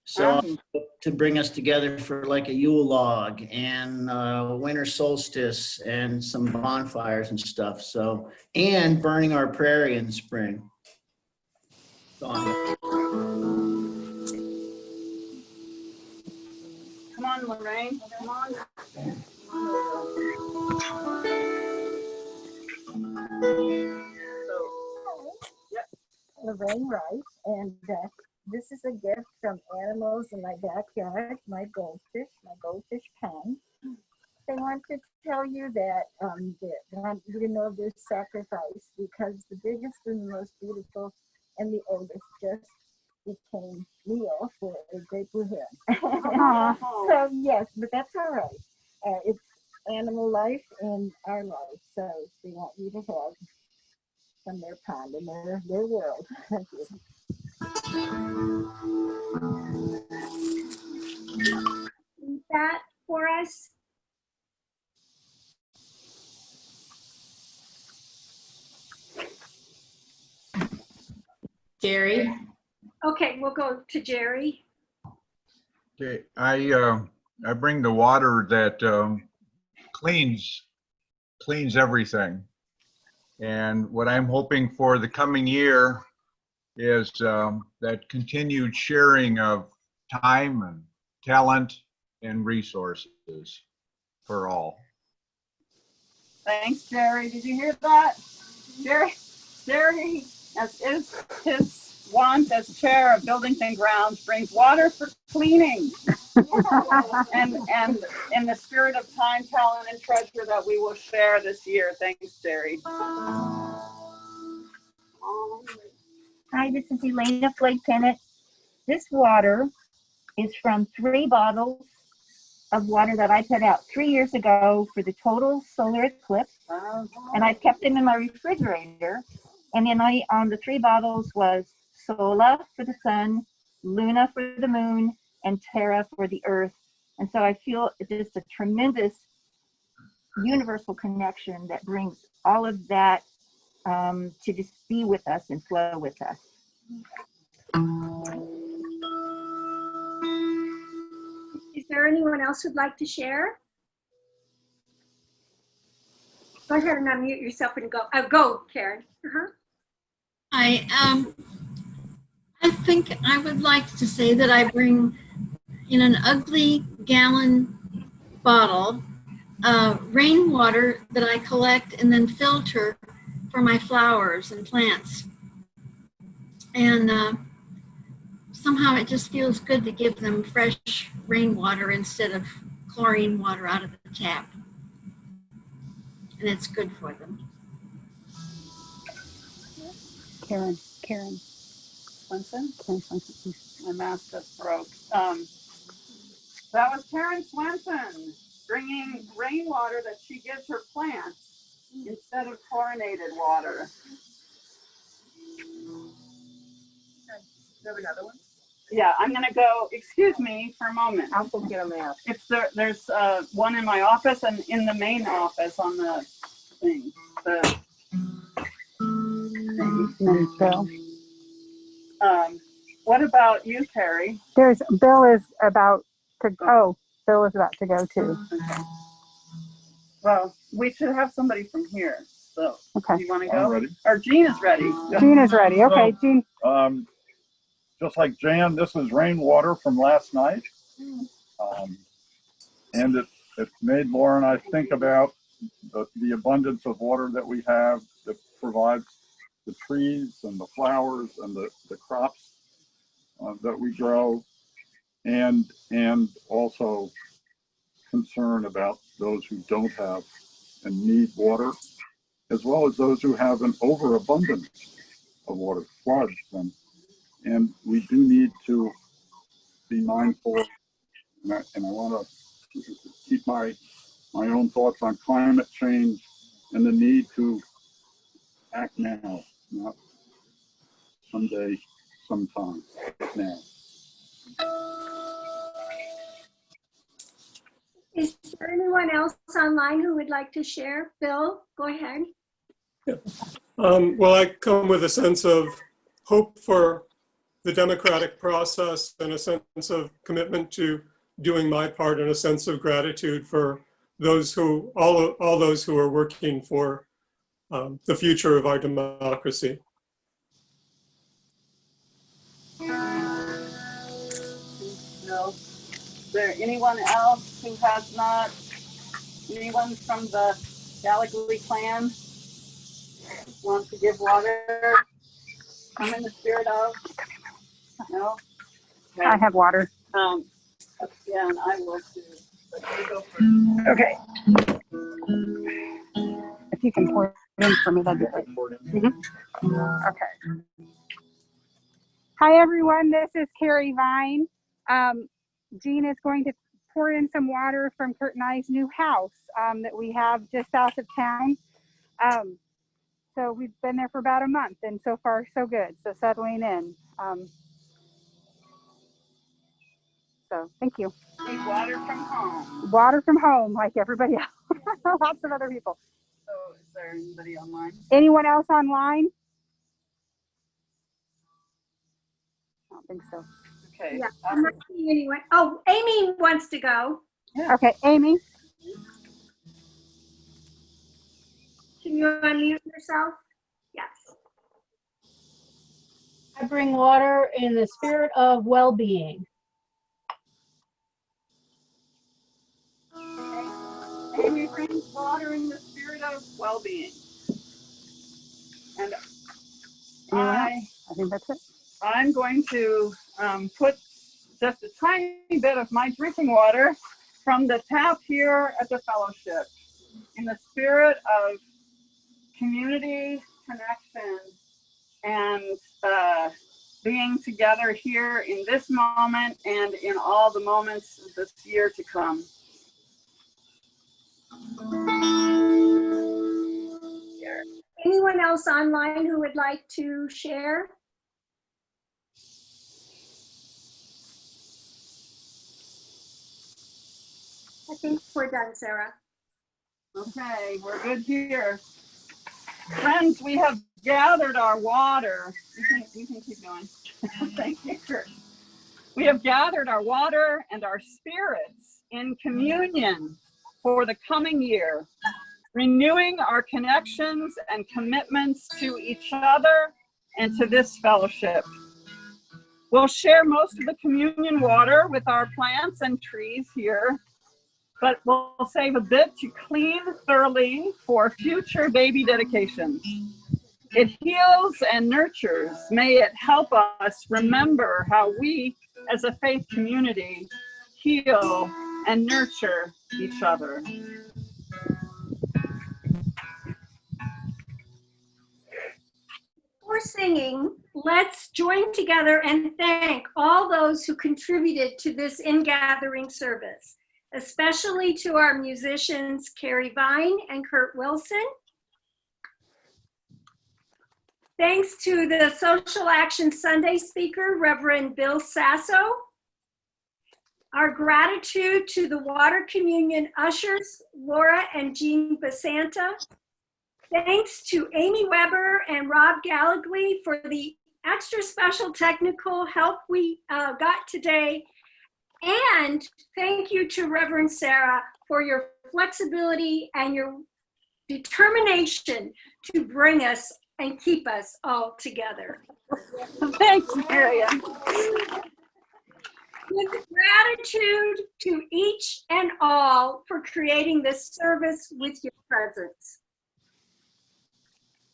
So to bring us together for like a Yule log and winter solstice and some bonfires and stuff. So, and burning our prairie in the spring. Sonia. Come on, Lorraine. Come on. Lorraine Rice, and this is a gift from animals in my backyard, my goldfish pen. They want to tell you that they want you to know their sacrifice, because the biggest and the most beautiful and the oldest just became meal for a great blue heron. So yes, but that's all right. It's animal life and our life, so they want you to have from their pond and their world. Thank you. Read that for us. Jerry? Okay, we'll go to Jerry. Okay, I bring the water that cleans everything. And what I'm hoping for the coming year is that continued sharing of time and talent and resources for all. Thanks, Jerry. Did you hear that? Jerry, as is his want as chair of Buildings and Grounds, brings water for cleaning. and in the spirit of time, talent, and treasure that we will share this year. Thanks, Jerry. Hi, this is Elena Flake Pennant. This water is from 3 bottles of water that I put out 3 years ago for the total solar eclipse. And I've kept them in my refrigerator. And then on the 3 bottles was Sola for the sun, Luna for the moon, and Terra for the earth. And so I feel it's just a tremendous universal connection that brings all of that to just be with us and flow with us. Is there anyone else who'd like to share? Go ahead and unmute yourself and go. Go, Karen. I think I would like to say that I bring in an ugly gallon bottle rainwater that I collect and then filter for my flowers and plants. And somehow it just feels good to give them fresh rainwater instead of chlorine water out of the tap. And it's good for them. Karen Swenson? My mask just broke. That was Karen Swenson bringing rainwater that she gives her plants instead of chlorinated water. Do you have another one? Yeah, I'm gonna go, excuse me for a moment. I'll go get a map. There's one in my office and in the main office on the thing. What about you, Terry? Bill is about to go. Bill is about to go too. Okay. Well, we should have somebody from here. So, okay. Do you want to go? I'm ready. Or Jean is ready. Jean is ready. Okay, Jean. Just like Jan, this is rainwater from last night. And it made Laura and I think about the abundance of water that we have that provides the trees and the flowers and the crops that we grow, and also concern about those who don't have and need water, as well as those who have an overabundance of water, floods, and we do need to be mindful. And I want to keep my own thoughts on climate change and the need to act now, not someday, sometime, now. Is there anyone else online who would like to share? Bill, go ahead. Yeah. Well, I come with a sense of hope for the democratic process and a sense of commitment to doing my part and a sense of gratitude for those who, all those who are working for the future of our democracy. there anyone else who has not, anyone from the Gallagher clan want to give water? Come in the spirit of? No? Okay. I have water. Yeah, and I will too. But you go first. Okay. If you can pour it in for me, that'd be great. Okay. Hi, everyone. This is Carrie Vine. Jean is going to pour in some water from Kurt and I's new house that we have just south of town. So we've been there for about a month, and so far so good. So settling in. So thank you. Need water from home. Water from home, like everybody else. Lots of other people. So is there anybody online? Anyone else online? I don't think so. Okay. Yeah, I'm not seeing anyone. Oh, Amy wants to go. Yeah. Okay, Amy. Can you unmute yourself? Yes. I bring water in the spirit of well-being. Okay. Amy brings water in the spirit of well-being. And I think that's it. I'm going to put just a tiny bit of my drinking water from the tap here at the fellowship in the spirit of community, connection, and being together here in this moment and in all the moments of this year to come. Anyone else online who would like to share? I think we're done, Sarah. Okay, we're good here. Friends, we have gathered our water. You can keep going. Thank you, Kurt. We have gathered our water and our spirits in communion for the coming year, renewing our connections and commitments to each other and to this fellowship. We'll share most of the communion water with our plants and trees here, but we'll save a bit to clean thoroughly for future baby dedications. It heals and nurtures. May it help us remember how we, as a faith community, heal and nurture each other. Before singing, let's join together and thank all those who contributed to this Ingathering service, especially to our musicians, Carrie Vine and Kurt Wilson. Thanks to the Social Action Sunday speaker, Reverend Bill Sasso. Our gratitude to the Water Communion ushers, Laura and Jean Basanta. Thanks to Amy Weber and Rob Gallagher for the extra special technical help we got today. And thank you to Reverend Sarah for your flexibility and your determination to bring us and keep us all together. Thanks, Miriam. With gratitude to each and all for creating this service with your presence.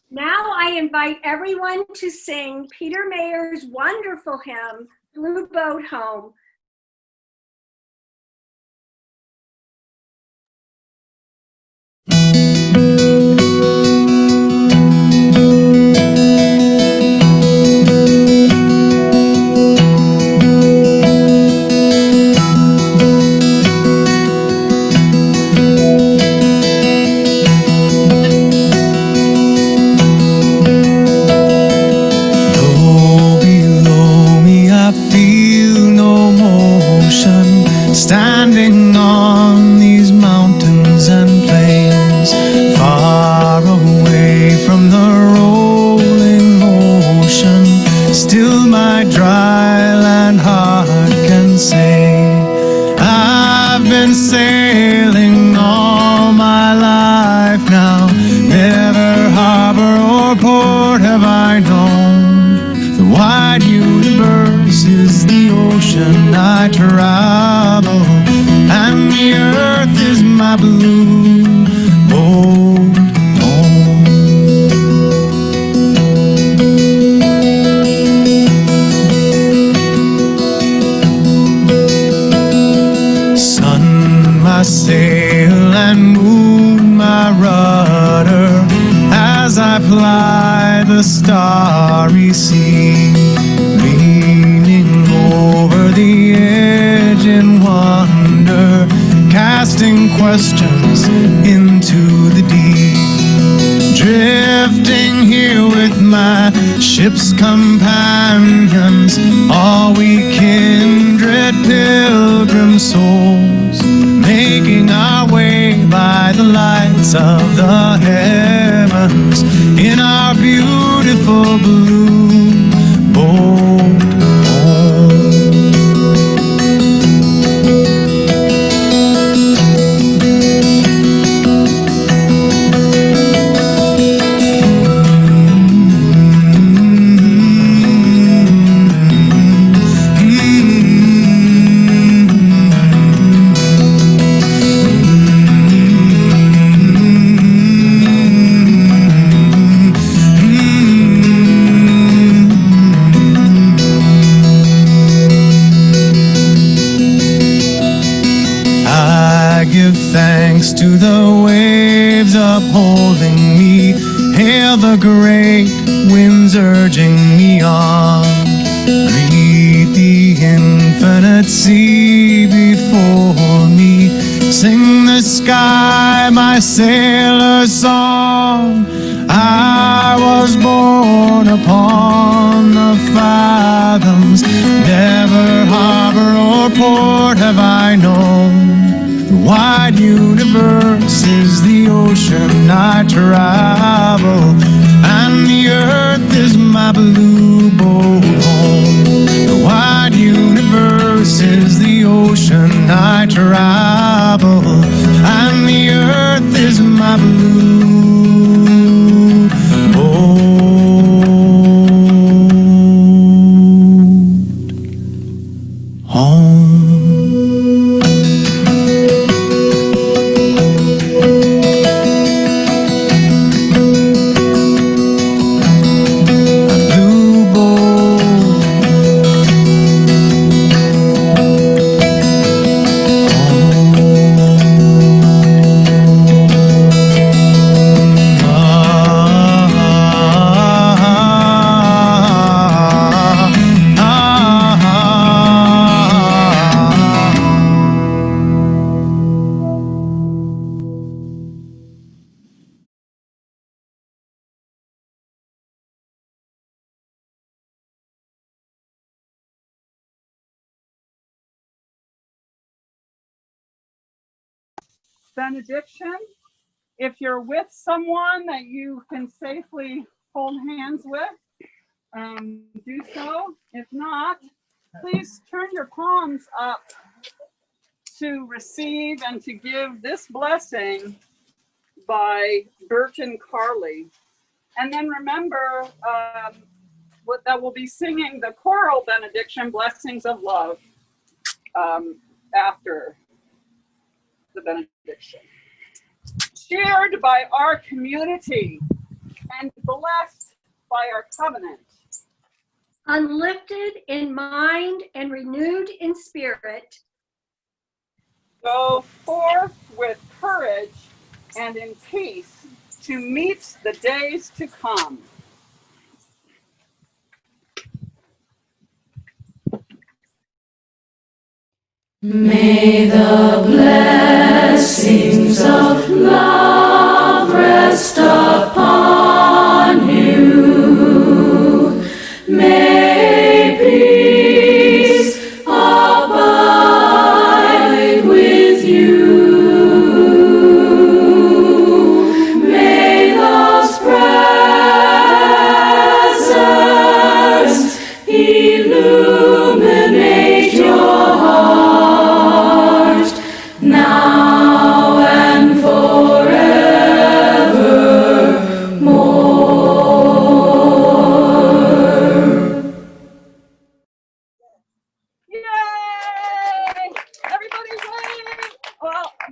Now I invite everyone to sing Peter Mayer's wonderful hymn, Blue Boat Home. Standing on these mountains and plains, far away from the rolling ocean, still my dry land heart can say, I've been sailing all my life now, never harbor or port have I known. The wide universe is the ocean I travel. the earth is my blue boat home. Sun, my sail, and moon, my rudder, as I ply the starry sea, leaning over the edge in wonder, casting questions into the deep, drifting here with my ship's companions, all we kindred pilgrim souls, making our way by the lights of the heavens in our beautiful blue boat home. Thanks to the waves upholding me, hail the great winds urging me on. Greet the infinite sea before me, sing the sky my sailor's song. I was born upon the fathoms, never harbor or port have I known. The wide universe is the ocean I travel, and the earth is my blue boat home. The wide universe is the ocean I travel, and the earth is my blue boat home. Benediction. If you're with someone that you can safely hold hands with, do so. If not, please turn your palms up to receive and to give this blessing by Bert and Carly. And then remember that we'll be singing the choral benediction, Blessings of Love, after the benediction. Shared by our community and blessed by our covenant. Unlifted in mind and renewed in spirit. Go forth with courage and in peace to meet the days to come. May the blessings of love rest upon you. May peace abide with you. May Love's presence illuminate your heart now and forever.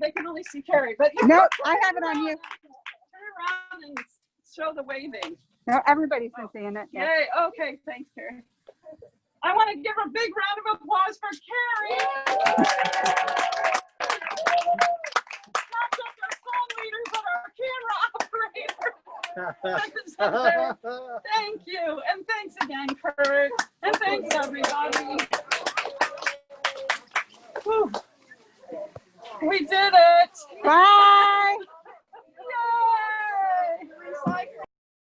they can only see Carrie, but No, I have it on you. Turn around and show the waving. No, everybody's been seeing it. Yes. Yay, okay, thanks, Carrie. I want to give a big round of applause for Carrie. Not just our song leader, but our camera operator. Thank you, and thanks again, Kurt, and thanks everybody. Whew. We did it. Bye.